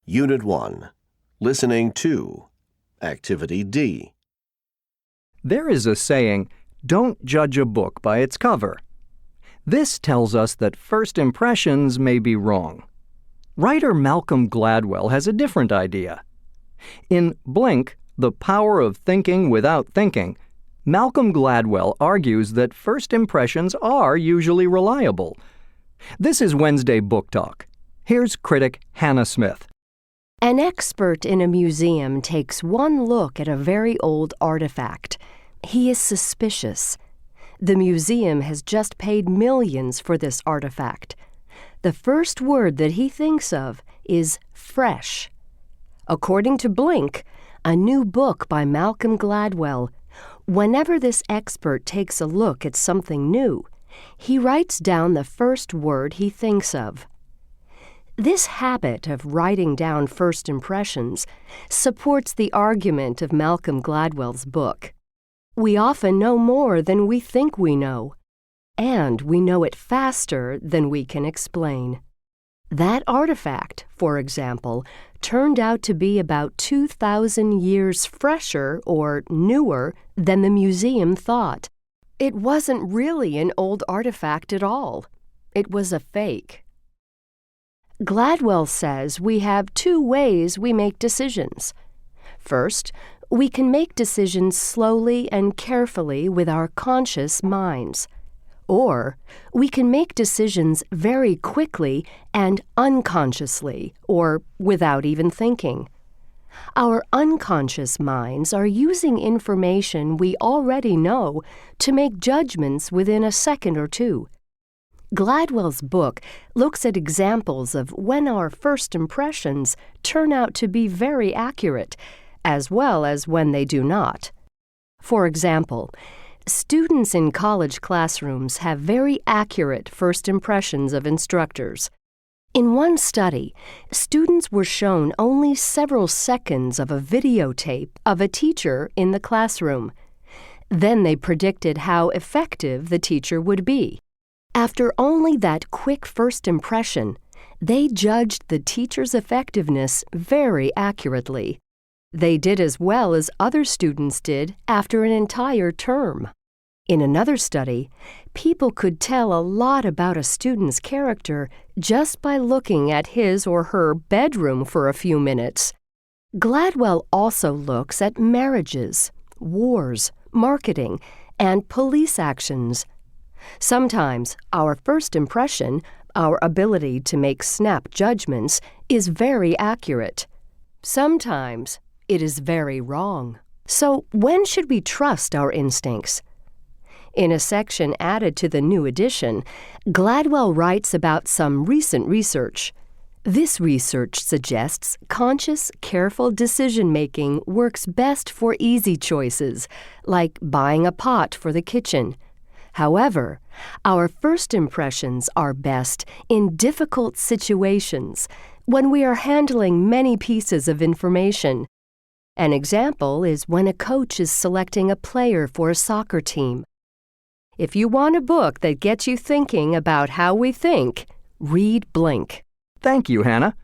Unit 1. Listening to. Activity D. There is a saying, "Don't judge a book by its cover." This tells us that first impressions may be wrong. Writer Malcolm Gladwell has a different idea. In Blink, The Power of Thinking Without Thinking, Malcolm Gladwell argues that first impressions are usually reliable. This is Wednesday Book Talk. Here's critic Hannah Smith. An expert in a museum takes one look at a very old artifact. He is suspicious. The museum has just paid millions for this artifact. The first word that he thinks of is fresh. According to Blink, a new book by Malcolm Gladwell, whenever this expert takes a look at something new, he writes down the first word he thinks of. This habit of writing down first impressions supports the argument of Malcolm Gladwell's book. We often know more than we think we know, and we know it faster than we can explain. That artifact, for example, turned out to be about 2,000 years fresher or newer than the museum thought. It wasn't really an old artifact at all. It was a fake. Gladwell says we have two ways we make decisions. First, we can make decisions slowly and carefully with our conscious minds. Or we can make decisions very quickly and unconsciously, or without even thinking. Our unconscious minds are using information we already know to make judgments within a second or two. Gladwell's book looks at examples of when our first impressions turn out to be very accurate, as well as when they do not. For example, students in college classrooms have very accurate first impressions of instructors. In one study, students were shown only several seconds of a videotape of a teacher in the classroom. Then they predicted how effective the teacher would be. After only that quick first impression, they judged the teacher's effectiveness very accurately. They did as well as other students did after an entire term. In another study, people could tell a lot about a student's character just by looking at his or her bedroom for a few minutes. Gladwell also looks at marriages, wars, marketing, and police actions. Sometimes our first impression, our ability to make snap judgments, is very accurate. Sometimes it is very wrong. So when should we trust our instincts? In a section added to the new edition, Gladwell writes about some recent research. This research suggests conscious, careful decision-making works best for easy choices, like buying a pot for the kitchen. However, our first impressions are best in difficult situations when we are handling many pieces of information. An example is when a coach is selecting a player for a soccer team. If you want a book that gets you thinking about how we think, read Blink. Thank you, Hannah.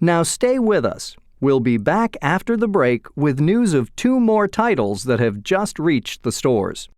Now stay with us. We'll be back after the break with news of two more titles that have just reached the stores.